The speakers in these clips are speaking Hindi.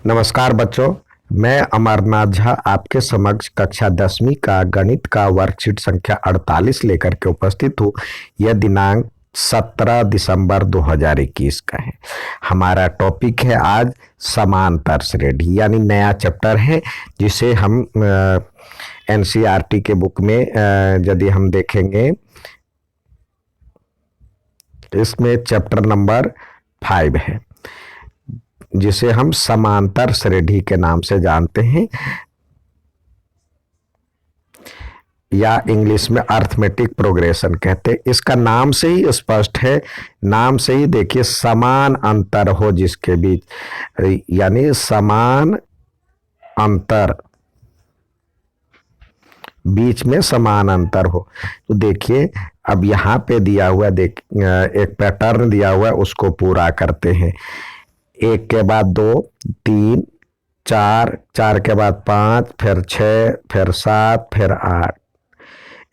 नमस्कार बच्चों। मैं अमरनाथ झा आपके समक्ष कक्षा 10वीं का गणित का वर्कशीट संख्या 48 लेकर के उपस्थित हूँ। यह दिनांक 17 दिसंबर 2021 का है। हमारा टॉपिक है आज समांतर श्रेणी, यानी नया चैप्टर है जिसे हम एनसीईआरटी के बुक में यदि हम देखेंगे, इसमें चैप्टर नंबर 5 है जिसे हम समांतर श्रेणी के नाम से जानते हैं, या इंग्लिश में अर्थमेटिक प्रोग्रेशन कहते हैं। इसका नाम से ही स्पष्ट है, नाम से ही देखिए, समान अंतर हो जिसके बीच, यानी समान अंतर, बीच में समान अंतर हो। तो देखिए अब यहाँ पे दिया हुआ एक पैटर्न दिया हुआ है, उसको पूरा करते हैं। एक के बाद 2, 3, 4, 4 के बाद 5, फिर 6, फिर 7, फिर 8।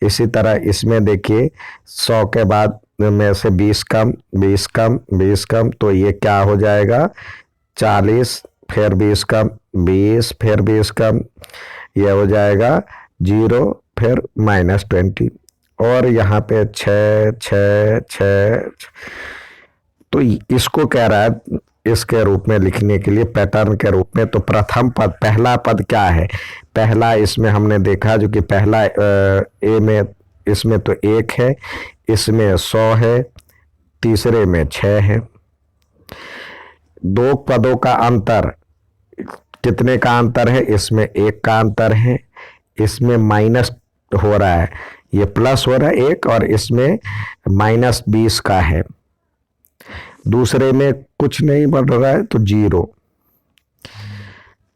इसी तरह इसमें देखिए 100 के बाद में से 20 कम, 20 कम, 20 कम, तो ये क्या हो जाएगा 40, फिर 20 कम, 20, फिर 20 कम, ये हो जाएगा 0, फिर -20, और यहाँ पे 6, 6, 6। तो इसको कह रहा है इसके रूप में लिखने के लिए, पैटर्न के रूप में। तो प्रथम पद, पहला पद क्या है? पहला इसमें हमने देखा जो कि पहला ए में, इसमें तो 1 है, इसमें 100 है, तीसरे में 6 है। दो पदों का अंतर, कितने का अंतर है? इसमें 1 का अंतर है, इसमें माइनस हो रहा है, ये प्लस हो रहा है 1, और इसमें -20 का है। दूसरे में कुछ नहीं बढ़ रहा है तो 0।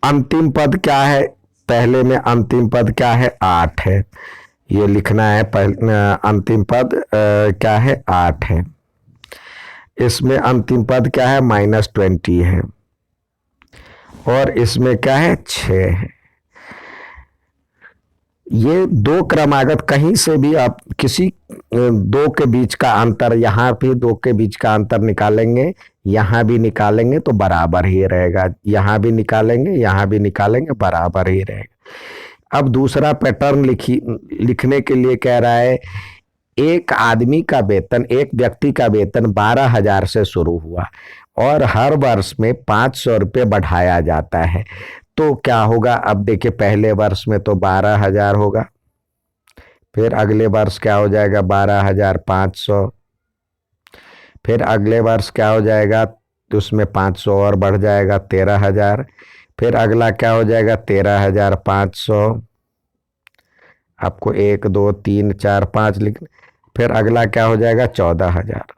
अंतिम पद क्या है? पहले में अंतिम पद क्या है? 8 है, ये लिखना है। अंतिम पद क्या है? 8 है। इसमें अंतिम पद क्या है? -20 है, और इसमें क्या है? 6 है। ये दो क्रमागत, कहीं से भी आप किसी दो के बीच का अंतर, यहाँ भी 2 के बीच का अंतर निकालेंगे, यहाँ भी निकालेंगे तो बराबर ही रहेगा, यहाँ भी निकालेंगे, यहाँ भी निकालेंगे, बराबर ही रहेगा। अब दूसरा पैटर्न लिखने के लिए कह रहा है, एक आदमी का वेतन, एक व्यक्ति का वेतन 12,000 से शुरू हुआ और हर वर्ष में 500 रुपये बढ़ाया जाता है, तो क्या होगा? अब देखिए, पहले वर्ष में तो 12,000 होगा, फिर अगले वर्ष क्या हो जाएगा? 12,500, फिर अगले वर्ष क्या हो जाएगा? तो उसमें 500 और बढ़ जाएगा, 13,000, फिर अगला क्या हो जाएगा? 13,500। आपको 1, 2, 3, 4, 5 लिखना। फिर अगला क्या हो जाएगा? 14,000।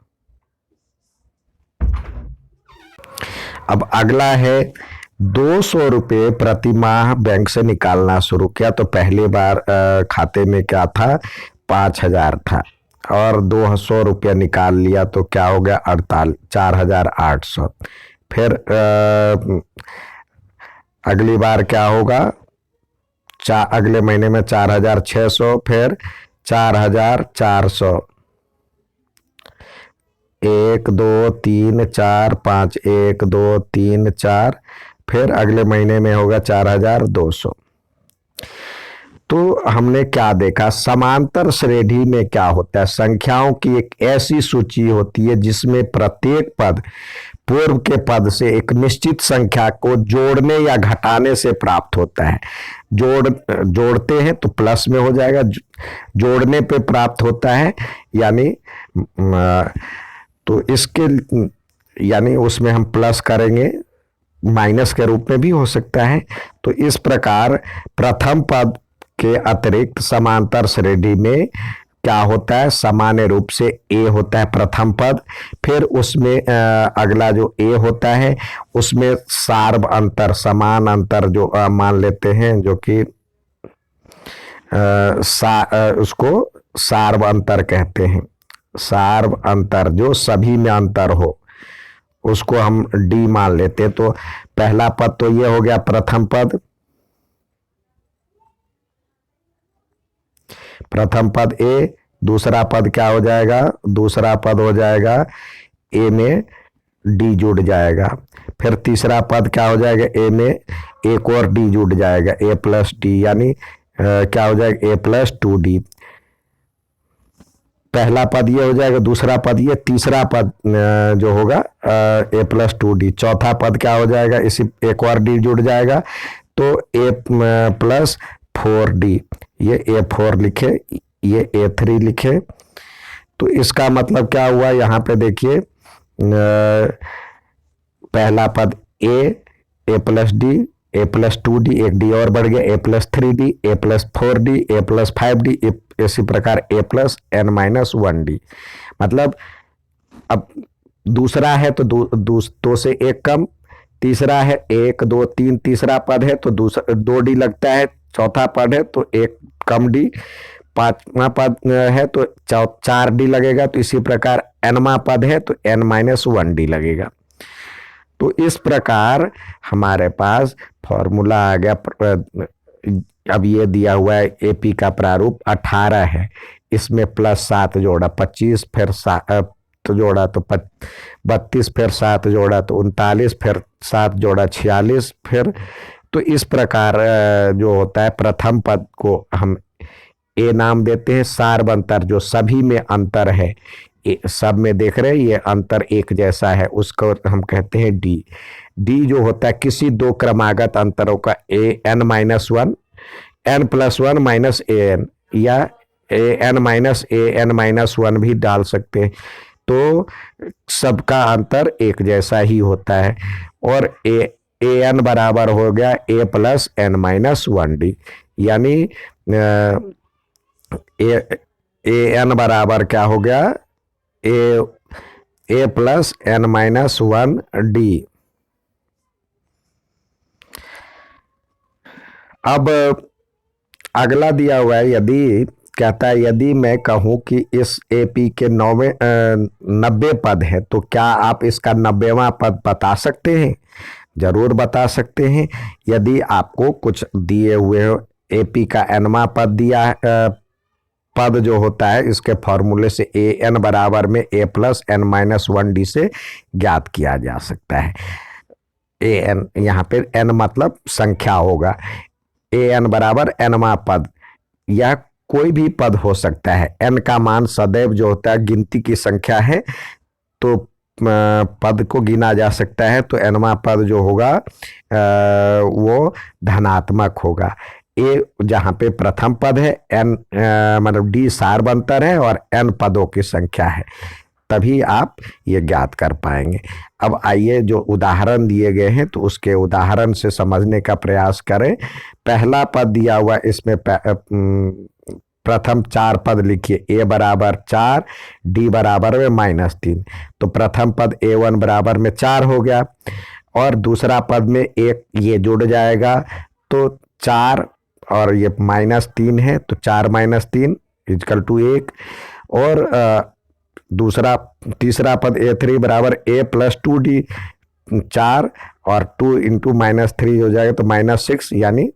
अब अगला है 200 रुपये प्रति माह बैंक से निकालना शुरू किया, तो पहली बार खाते में क्या था? 5,000 था, और 200 रुपया निकाल लिया तो क्या हो गया? 4,800। फिर अगली बार क्या होगा? अगले महीने में 4,600, फिर 4,400, 1, 2, 3, 4, 5, 1, 2, 3, 4, फिर अगले महीने में होगा 4,200। तो हमने क्या देखा? समांतर श्रेणी में क्या होता है? संख्याओं की एक ऐसी सूची होती है जिसमें प्रत्येक पद पूर्व के पद से एक निश्चित संख्या को जोड़ने या घटाने से प्राप्त होता है। जोड़ते हैं तो प्लस में हो जाएगा, जोड़ने पे प्राप्त होता है, यानी तो इसके, यानी उसमें हम प्लस करेंगे, माइनस के रूप में भी हो सकता है। तो इस प्रकार प्रथम पद के अतिरिक्त समांतर श्रेणी में क्या होता है? सामान्य रूप से ए होता है प्रथम पद, फिर उसमें अगला जो ए होता है उसमें सार्व अंतर, समान अंतर जो मान लेते हैं, जो कि उसको सार्व अंतर कहते हैं। सार्व अंतर जो सभी में अंतर हो, उसको हम डी मान लेते हैं। तो पहला पद तो ये हो गया प्रथम पद, प्रथम पद ए, दूसरा पद क्या हो जाएगा? दूसरा पद हो जाएगा ए में डी जुड़ जाएगा, फिर तीसरा पद क्या हो जाएगा, ए में एक और डी जुड़ जाएगा, ए प्लस डी, यानी क्या हो जाएगा, ए प्लस टू डी। पहला पद ये हो जाएगा, दूसरा पद ये, तीसरा पद जो होगा ए प्लस टू डी। चौथा पद क्या हो जाएगा, इसी एक और डी जुड़ जाएगा तो ए प्लस फोर डी। ये ए फोर लिखे, ये ए थ्री लिखे। तो इसका मतलब क्या हुआ, यहाँ पे देखिए पहला पद a plus d, a plus two d, एक डी और बढ़ गया, a plus three d, a plus four d, a plus five d, इसी प्रकार a plus n minus one d. मतलब अब दूसरा है तो दो से एक कम, तीसरा है एक दो तीन, तीसरा पद है तो दूसरा दो डी लगता है, चौथा पद है तो एक कम डी, पांचवा पद है तो चार डी लगेगा। तो इसी प्रकार एनवा पद है तो एन माइनस वन डी लगेगा। तो इस प्रकार हमारे पास फॉर्मूला आ गया। अब ये दिया हुआ है एपी का प्रारूप 18 है, इसमें प्लस 7 जोड़ा 25, फिर तो जोड़ा तो 32, फिर 7 जोड़ा तो 39, फिर 7 जोड़ा 46, फिर तो इस प्रकार जो होता है प्रथम पद को हम ए नाम देते हैं। सार्वंतर जो सभी में अंतर है, सब में देख रहे हैं ये अंतर एक जैसा है, उसको हम कहते हैं डी। डी जो होता है किसी दो क्रमागत अंतरों का, a n minus one, n plus one minus a n, या a n minus a n minus one भी डाल सकते हैं। तो सबका अंतर एक जैसा ही होता है। और ए एन बराबर हो गया a plus n minus one d, यानी ए एन बराबर क्या हो गया, a plus n minus one d. अब अगला दिया हुआ है, यदि कहता है यदि मैं कहूं कि इस एपी के 90 पद है तो क्या आप इसका 90वां पद बता सकते हैं? जरूर बता सकते हैं। यदि आपको कुछ दिए हुए एपी का एनवा पद दिया पद जो होता है, इसके फॉर्मूले से ए एन बराबर में a plus n minus one d से ज्ञात किया जा सकता है। ए एन यहाँ पे एन मतलब संख्या होगा, ए एन बराबर एनवा पद, या कोई भी पद हो सकता है। एन का मान सदैव जो होता है गिनती की संख्या है, तो पद को गिना जा सकता है। तो एनवा पद जो होगा वो धनात्मक होगा। ए जहाँ पे प्रथम पद है, एन मतलब डी सार्वंतर है और एन पदों की संख्या है, तभी आप ये ज्ञात कर पाएंगे। अब आइए जो उदाहरण दिए गए हैं तो उसके उदाहरण से समझने का प्रयास करें। पहला पद दिया हुआ, इसमें प्रथम चार पद लिखिए, ए बराबर 4, डी बराबर में -3। तो प्रथम पद A1 बराबर में 4 हो गया, और दूसरा पद में एक ये जुड़ जाएगा तो 4, और ये -3 है तो 4 - 3 = 1। और तीसरा पद A3 बराबर A + 2D, 4 और 2 × -3 हो जाएगा तो -6, यानी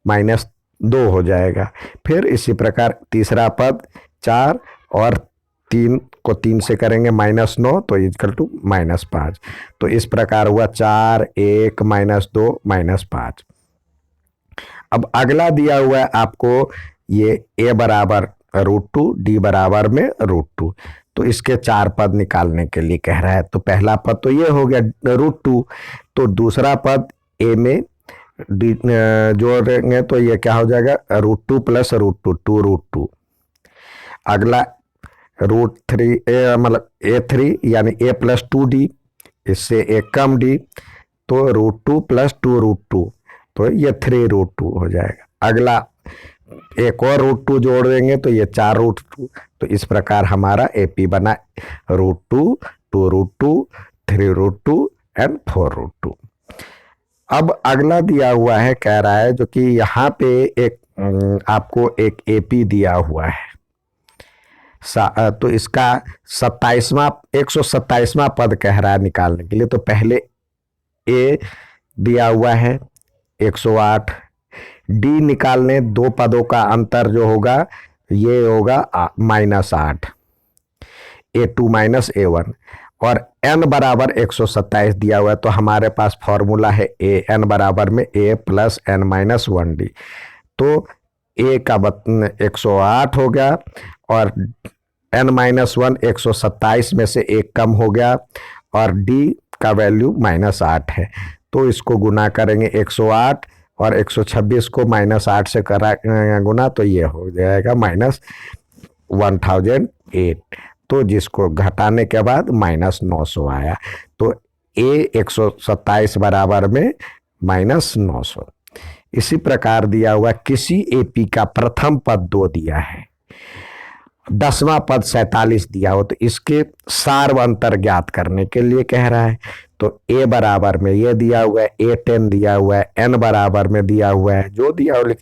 -2 हो जाएगा। फिर इसी प्रकार तीसरा पद 4 और 3 को 3 से करेंगे -9 तो = -5। तो इस प्रकार हुआ 4, 1, -2, -5। अब अगला दिया हुआ है आपको ये A बराबर √2, D बराबर में √2। तो इसके 4 पद निकालने के लिए कह रहा है। तो पहला पद तो ये हो गया √2, तो दूसरा पद A में जोड़ेंगे तो ये क्या हो जाएगा, √2 + √2, 2√2। अगला √3 मतलब A3 यानी A + 2D, इससे एक कम D, तो √2 + 2√2, तो ये 3√2 हो जाएगा। अगला एक और √2 जोड़ देंगे तो ये 4√2। तो इस प्रकार हमारा एपी बना √2, 2√2, 3√2 एंड 4√2। अब अगला दिया हुआ है, कह रहा है जो कि यहाँ पे एक आपको एक एपी दिया हुआ है, तो इसका 127वां पद कह रहा है निकालने के लिए। तो पहले ए दिया हुआ है 108, डी निकालने, दो पदों का अंतर जो होगा ये होगा -8, A2 - A1, और n बराबर 127 दिया हुआ है, तो हमारे पास फॉर्मूला है ए एन बराबर में a plus n minus 1d। तो a का 108 हो गया और n माइनस 1 127 में से एक कम हो गया और d का वैल्यू -8 है। तो इसको गुना करेंगे 108 और 126 को -8 से करा गुना, तो ये हो जाएगा -1008। तो जिसको घटाने के बाद -900 आया। तो a 127 बराबर में -900। इसी प्रकार दिया हुआ किसी एपी का प्रथम पद 2 दिया है, 10वां पद 47 दिया हो, तो इसके सार्व अंतर ज्ञात करने के लिए कह रहा है। तो a बराबर में ये दिया हुआ है, a10 दिया हुआ है, n बराबर में दिया हुआ है, जो दिया हुआ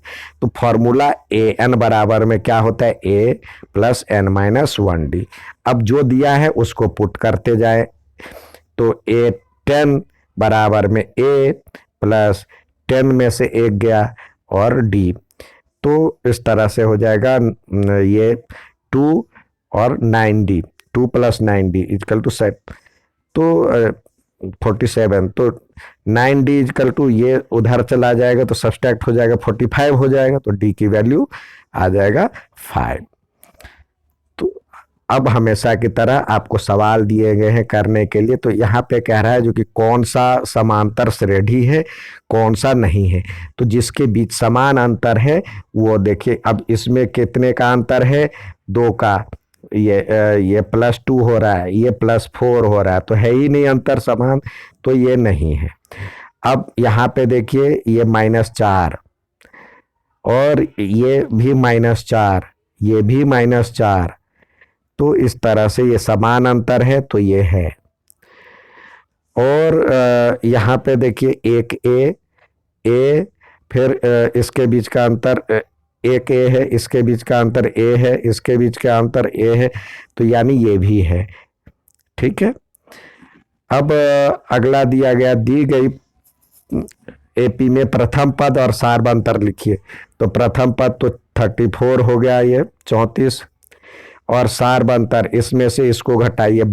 तो फॉर्मूला a n बराबर में क्या होता है, a plus n minus 1d। अब जो दिया है उसको पुट करते जाए, तो a10 बराबर में a प्लस 10 में से एक गया और d, तो इस तरह से हो जाएगा ये 2 और 9d, 2 plus 9d is equal to 7, तो 47। तो 9d इजकल टू ये उधर चला जाएगा तो सब्सट्रैक्ट हो जाएगा 45 हो जाएगा, तो d की वैल्यू आ जाएगा 5। तो अब हमेशा की तरह आपको सवाल दिए गए हैं करने के लिए, तो यहाँ पे कह रहा है जो कि कौन सा समांतर श्रेणी है कौन सा नहीं है। तो जिसके बीच समान अंतर है वो देखिए, अब इसमें कितने का अंतर है, 2 का, ये +2 हो रहा है, ये +4 हो रहा है, तो है ही नहीं अंतर समान, तो ये नहीं है। अब यहाँ पे देखिए ये -4 और ये भी -4, ये भी -4, तो इस तरह से ये समान अंतर है, तो ये है। और यहाँ पे देखिए एक ए, फिर इसके बीच का अंतर एक ए है, इसके बीच का अंतर ए है, इसके बीच का अंतर ए है, तो यानी ये भी है। ठीक है। अब अगला दिया गया, दी गई एपी में प्रथम पद और सार्व अंतर लिखिए। तो प्रथम पद तो 34 हो गया, ये 34, और सार्व अंतर इसमें से इसको घटाइए,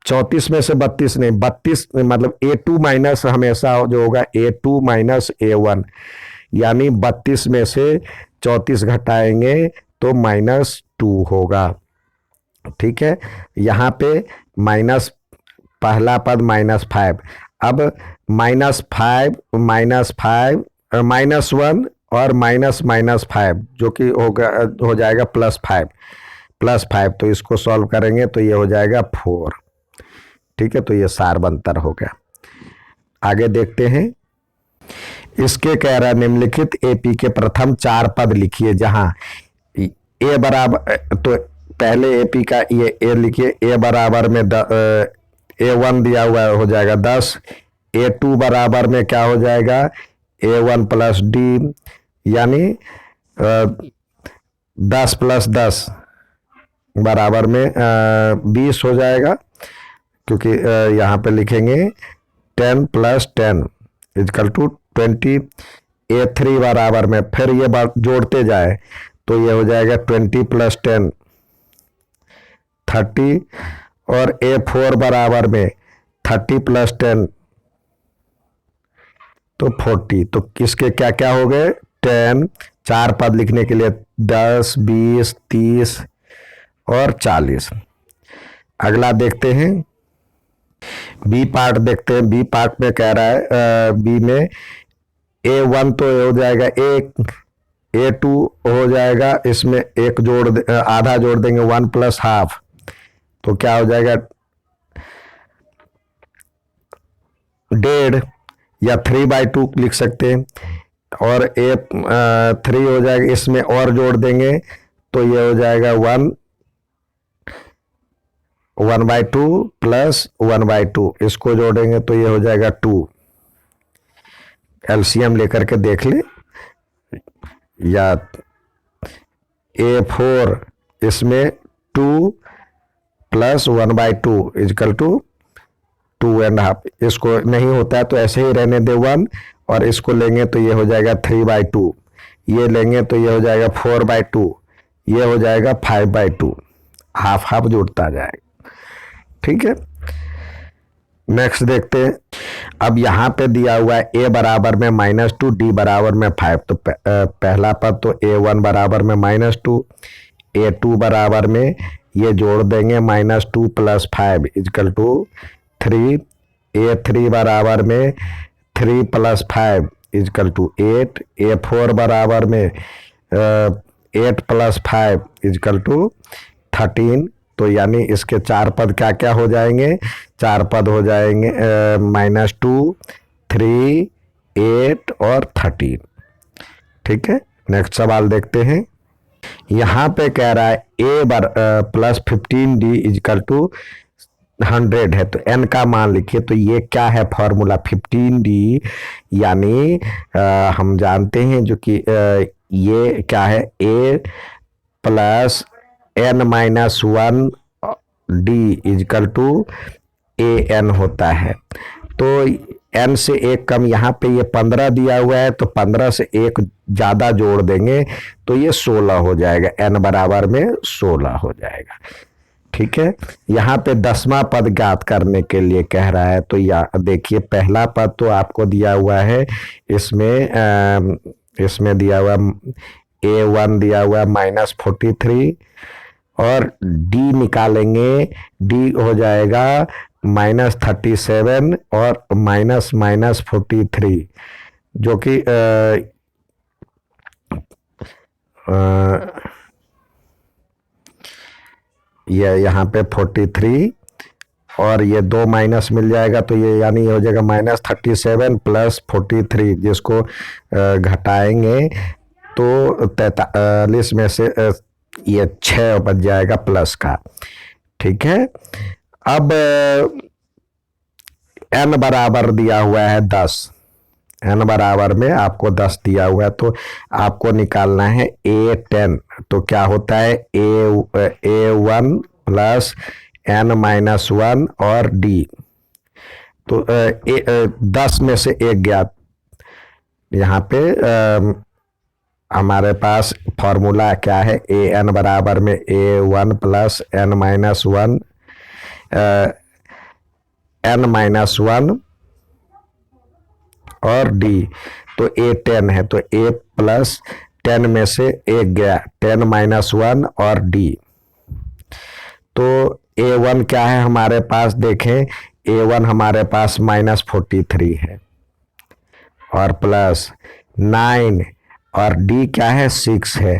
34 में से 32 नहीं, 32 मतलब a2 माइनस हमेशा जो होगा a2 माइनस a1, यानी 32 में से 34 घटाएंगे तो -2 होगा। ठीक है। यहाँ पे माइनस, पहला पद -5, अब -5 -1 और -5 जो कि हो जाएगा +5, तो इसको सॉल्व करेंगे तो ये हो जाएगा 4। ठीक है। तो ये सार्व अंतर हो गया। आगे देखते हैं। इसके कह रहा निम्नलिखित एपी के प्रथम 4 पद लिखिए, जहां ए बराबर, तो पहले एपी का ये ए लिखिए, ए बराबर में A1 दिया हुआ हो जाएगा 10, A2 बराबर में क्या हो जाएगा A1 प्लस डी, यानी 10 + 10 बराबर में 20 हो जाएगा, क्योंकि यहाँ पे लिखेंगे 10 + 10 इजकल टू 20। A3 बराबर में फिर ये बात जोड़ते जाए तो ये हो जाएगा 20 + 10 30, और A4 बराबर में 30 + 10 तो 40। तो किसके क्या क्या हो गए, 10, 4 पद लिखने के लिए 10, 20, 30 और 40। अगला देखते हैं, बी पार्ट देखते हैं। बी पार्ट में कह रहा है बी में A1 तो हो जाएगा 1, A2 हो जाएगा, इसमें एक आधा जोड़ देंगे 1 + ½ तो क्या हो जाएगा 1.5 या 3/2 लिख सकते हैं, और A3 हो जाएगा, इसमें और जोड़ देंगे तो ये हो जाएगा 1/2 + 1/2, इसको जोड़ेंगे तो ये हो जाएगा 2। एलसीएम लेकर के देख ले, या A4 इसमें 2 + 1/2 इजकल टू 2.5, इसको नहीं होता है तो ऐसे ही रहने दे 1, और इसको लेंगे तो ये हो जाएगा 3/2, ये लेंगे तो ये हो जाएगा 4/2, ये हो जाएगा 5/2, हाफ हाफ जुड़ता जाएगा। ठीक है, नेक्स्ट देखते हैं। अब यहाँ पे दिया हुआ है a बराबर में -2, d बराबर में 5। तो पहला पद तो a1 बराबर में -2, a2 बराबर में ये जोड़ देंगे -2 + 5 = 3, a3 बराबर में 3 + 5 = 8, a4 बराबर में 8 + 5 = 13। तो यानी इसके चार पद क्या क्या हो जाएंगे, चार पद हो जाएंगे -2, 3, 8 और 13। ठीक है, नेक्स्ट सवाल देखते हैं। यहाँ पे कह रहा है a + 15d = 100 है, तो n का मान लिखिए। तो ये क्या है फॉर्मूला, 15d, यानी हम जानते हैं जो कि ये क्या है, a + n - 1 d = an होता है। तो n से एक कम, यहाँ पे ये 15 दिया हुआ है, तो 15 से एक ज़्यादा जोड़ देंगे तो ये 16 हो जाएगा, n बराबर में 16 हो जाएगा। ठीक है, यहाँ पे 10वां पद ज्ञात करने के लिए कह रहा है। तो या देखिए, पहला पद तो आपको दिया हुआ है, इसमें दिया हुआ a1 दिया हुआ -43, और d निकालेंगे, d हो जाएगा -37 और -43, जो कि ये यहाँ पे 43 और ये 2 माइनस मिल जाएगा, तो ये यानी हो जाएगा -37 + 43, जिसको घटाएंगे तो 43 में से ये 6 बच जाएगा प्लस का। ठीक है, अब n बराबर दिया हुआ है 10, n बराबर में आपको 10 दिया हुआ है, तो आपको निकालना है a10। तो क्या होता है, a1 + n - 1 और d। तो 10 में से एक ज्ञात, यहाँ पे हमारे पास फॉर्मूला क्या है, an बराबर में a1 + n - 1 n - 1 और d। तो a10 है, तो a + 10 में से एक गया, 10 - 1 और d। तो a1 क्या है हमारे पास, देखें, a1 हमारे पास -43 है और +9, और d क्या है, 6 है।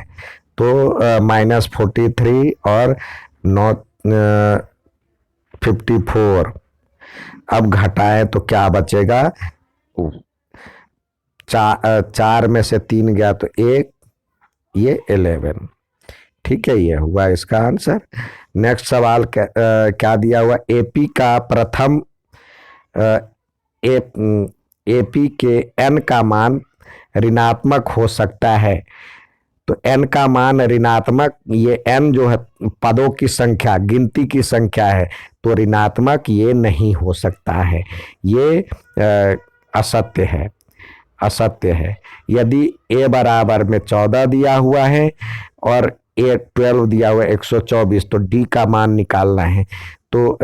तो -43 और 54। अब घटाएं तो क्या बचेगा, 4 में से 3 गया तो 1, ये 11। ठीक है, ये हुआ इसका आंसर। नेक्स्ट सवाल क्या दिया हुआ, एपी का प्रथम एपी के n का मान ऋणात्मक हो सकता है। तो n का मान ऋणात्मक, ये n जो है पदों की संख्या, गिनती की संख्या है, तो ऋणात्मक ये नहीं हो सकता है, ये असत्य है, असत्य है। यदि a बराबर में 14 दिया हुआ है और a12 दिया हुआ है 124, तो d का मान निकालना है। तो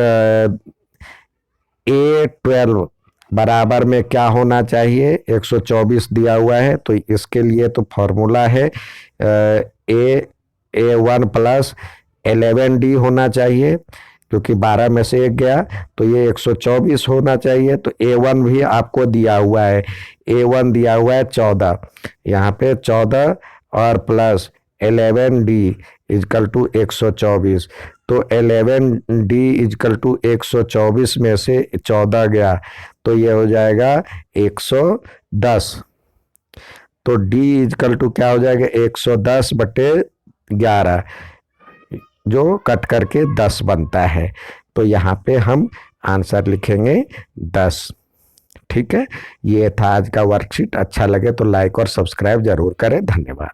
a12 बराबर में क्या होना चाहिए, 124 दिया हुआ है, तो इसके लिए तो फॉर्मूला है a1 + 11d होना चाहिए, क्योंकि 12 में से एक गया, तो ये 124 होना चाहिए। तो a1 भी आपको दिया हुआ है, a1 दिया हुआ है 14, यहाँ पे 14 और +11d = 124। तो 11d = 124 में से 14 गया, तो ये हो जाएगा 110। तो d = क्या हो जाएगा, 110/11, जो कट करके 10 बनता है। तो यहाँ पे हम आंसर लिखेंगे 10। ठीक है, ये था आज का वर्कशीट। अच्छा लगे तो लाइक और सब्सक्राइब जरूर करें। धन्यवाद।